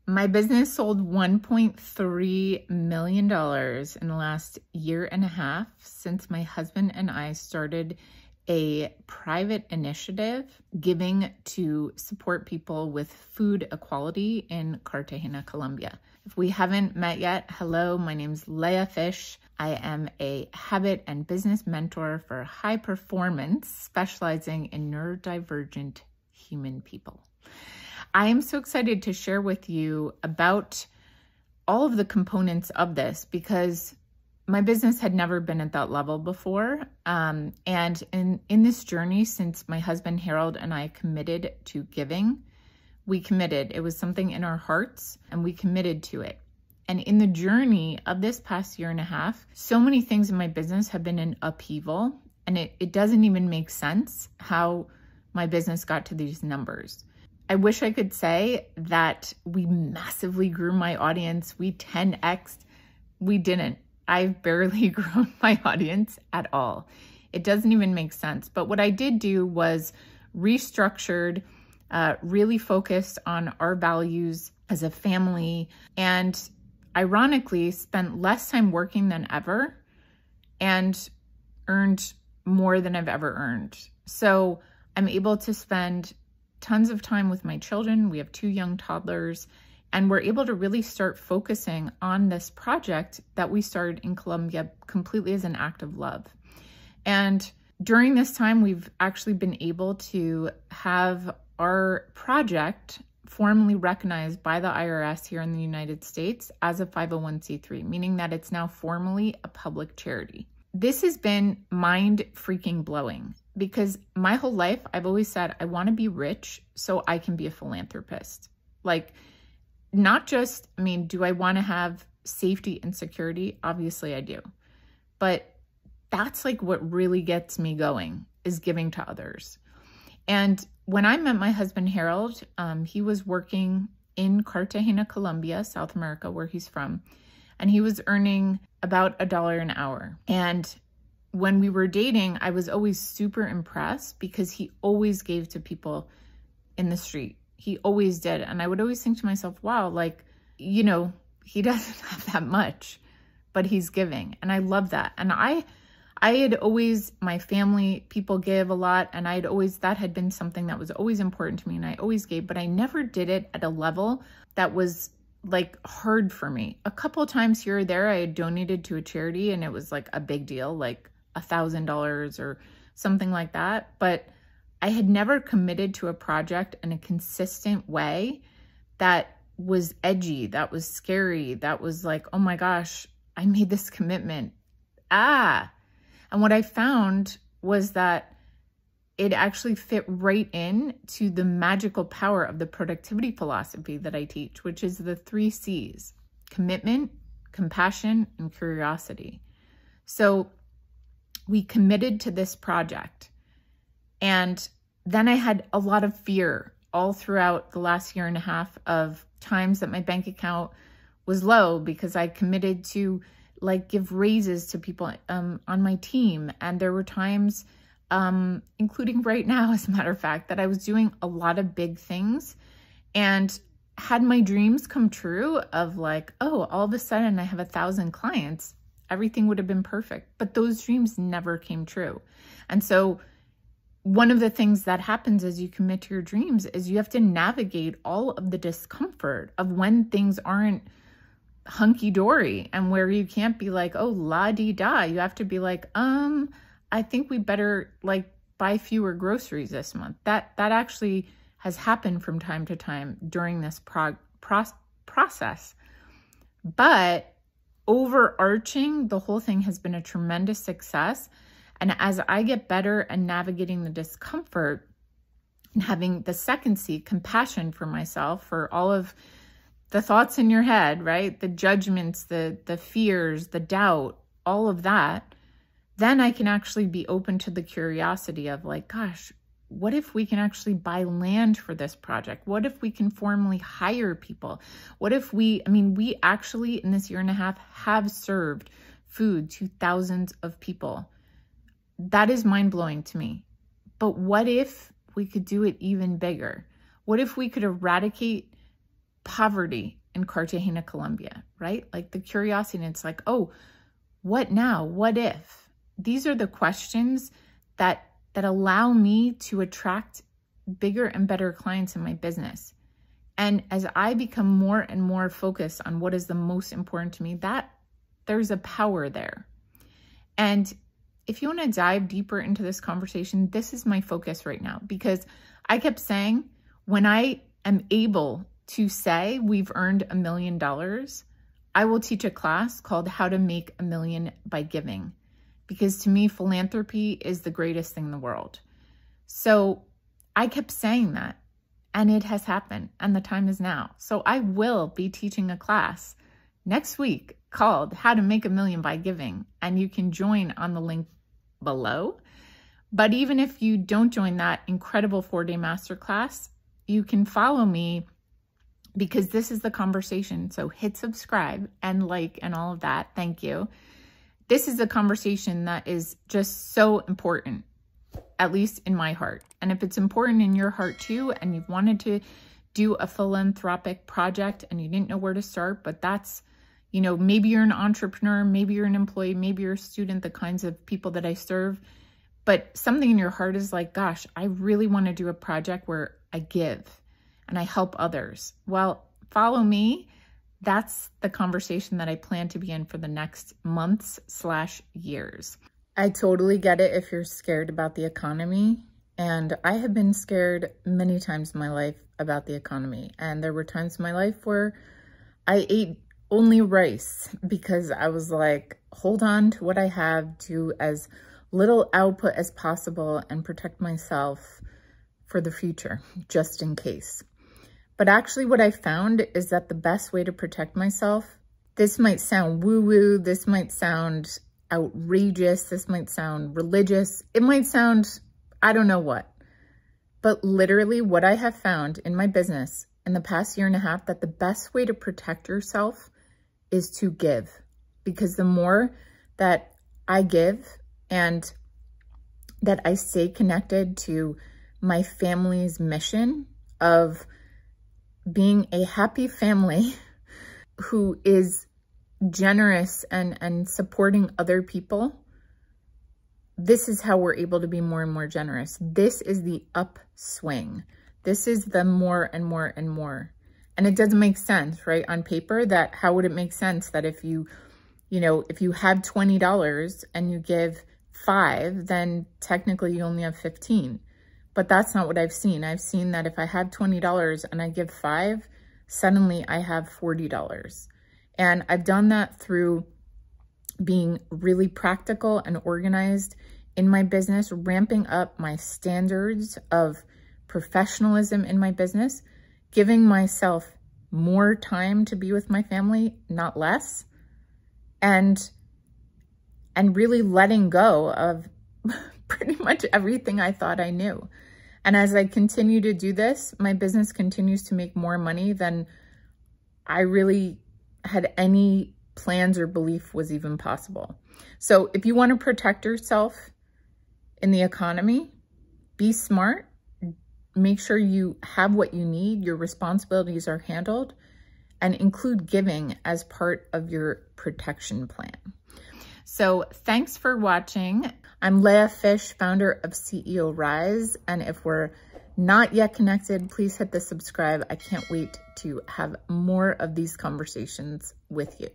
My business sold $1.3 million in the last year and a half since my husband and I started a private initiative giving to support people with food equality in Cartagena, Colombia. If we haven't met yet, hello, my name's Leah Fish. I am a habit and business mentor for high performance, specializing in neurodivergent human people. I am so excited to share with you about all of the components of this because my business had never been at that level before. And in this journey, since my husband Harold and I committed to giving, we committed. It was something in our hearts and we committed to it. And in the journey of this past year and a half, so many things in my business have been in upheaval, and it doesn't even make sense how my business got to these numbers. I wish I could say that we massively grew my audience. We 10x'd. We didn't. I've barely grown my audience at all. It doesn't even make sense. But what I did do was restructured, really focused on our values as a family, and ironically spent less time working than ever and earned more than I've ever earned. So I'm able to spend tons of time with my children. We have 2 young toddlers, and we're able to really start focusing on this project that we started in Colombia completely as an act of love. And during this time, we've actually been able to have our project formally recognized by the IRS here in the United States as a 501c3, meaning that it's now formally a public charity. This has been mind freaking blowing because my whole life, I've always said, I want to be rich so I can be a philanthropist. Like, not just, I mean, do I want to have safety and security? Obviously I do. But that's like what really gets me going, is giving to others. And when I met my husband, Harold, he was working in Cartagena, Colombia, South America, where he's from. And he was earning about $1 an hour. And when we were dating, I was always super impressed because he always gave to people in the street. He always did. And I would always think to myself, wow, like, you know, he doesn't have that much, but he's giving. And I love that. And I had always, my family, people give a lot. And that had been something that was always important to me. And I always gave, but I never did it at a level that was like hard for me. A couple of times here or there, I had donated to a charity and it was like a big deal, like $1,000 or something like that. But I had never committed to a project in a consistent way that was edgy, that was scary, that was like, oh my gosh, I made this commitment. And what I found was that it actually fit right in to the magical power of the productivity philosophy that I teach, which is the 3 C's: commitment, compassion, and curiosity. So we committed to this project. And then I had a lot of fear all throughout the last year and a half of times that my bank account was low because I committed to like give raises to people on my team. And there were times, including right now, as a matter of fact, that I was doing a lot of big things and had my dreams come true of like, oh, all of a sudden I have 1,000 clients, everything would have been perfect. But those dreams never came true. And so one of the things that happens as you commit to your dreams is you have to navigate all of the discomfort of when things aren't hunky-dory and where you can't be like, oh, la-dee-da. You have to be like, I think we better like buy fewer groceries this month. That actually has happened from time to time during this process. But overarching, the whole thing has been a tremendous success. And as I get better at navigating the discomfort and having the second C, compassion for myself, for all of the thoughts in your head, right? The judgments, the fears, the doubt, all of that, then I can actually be open to the curiosity of like, gosh, what if we can actually buy land for this project? What if we can formally hire people? What if we actually in this year and a half have served food to thousands of people. That is mind-blowing to me. But what if we could do it even bigger? What if we could eradicate poverty in Cartagena, Colombia, right? Like the curiosity, and it's like, oh, what now? What if? These are the questions that allow me to attract bigger and better clients in my business. And as I become more and more focused on what is the most important to me, that there's a power there. And if you want to dive deeper into this conversation, this is my focus right now, because I kept saying, when I am able to say we've earned $1 million, I will teach a class called How to Make $1 Million by Giving, because to me, philanthropy is the greatest thing in the world. So I kept saying that, and it has happened, and the time is now. So I will be teaching a class next week called How to Make $1 Million by Giving, and you can join on the link below. But even if you don't join that incredible 4-day masterclass, you can follow me, because this is the conversation. So hit subscribe and like and all of that. Thank you. This is a conversation that is just so important, at least in my heart. And if it's important in your heart too, and you've wanted to do a philanthropic project and you didn't know where to start, but that's, you know, maybe you're an entrepreneur, maybe you're an employee, maybe you're a student, the kinds of people that I serve, but something in your heart is like, gosh, I really want to do a project where I give and I help others. Well, follow me. That's the conversation that I plan to be in for the next months/years. I totally get it if you're scared about the economy. And I have been scared many times in my life about the economy. And there were times in my life where I ate only rice because I was like, hold on to what I have, do as little output as possible, and protect myself for the future, just in case. But actually what I found is that the best way to protect myself, this might sound woo-woo, this might sound outrageous, this might sound religious, it might sound, I don't know what. But literally what I have found in my business in the past 1.5 years, that the best way to protect yourself is to give. Because the more that I give and that I stay connected to my family's mission of being a happy family who is generous and supporting other people, this is how we're able to be more and more generous. This is the upswing. This is the more and more and more. And it doesn't make sense, right? On paper, that how would it make sense that if you have $20 and you give 5, then technically you only have 15. But that's not what I've seen. I've seen that if I have $20 and I give 5, suddenly I have $40. And I've done that through being really practical and organized in my business, ramping up my standards of professionalism in my business, giving myself more time to be with my family, not less, and really letting go of pretty much everything I thought I knew. And as I continue to do this, my business continues to make more money than I really had any plans or belief was even possible. So if you want to protect yourself in the economy, be smart, make sure you have what you need, your responsibilities are handled, and include giving as part of your protection plan. So thanks for watching. I'm Leah Fish, founder of CEO Rise. And if we're not yet connected, please hit the subscribe. I can't wait to have more of these conversations with you.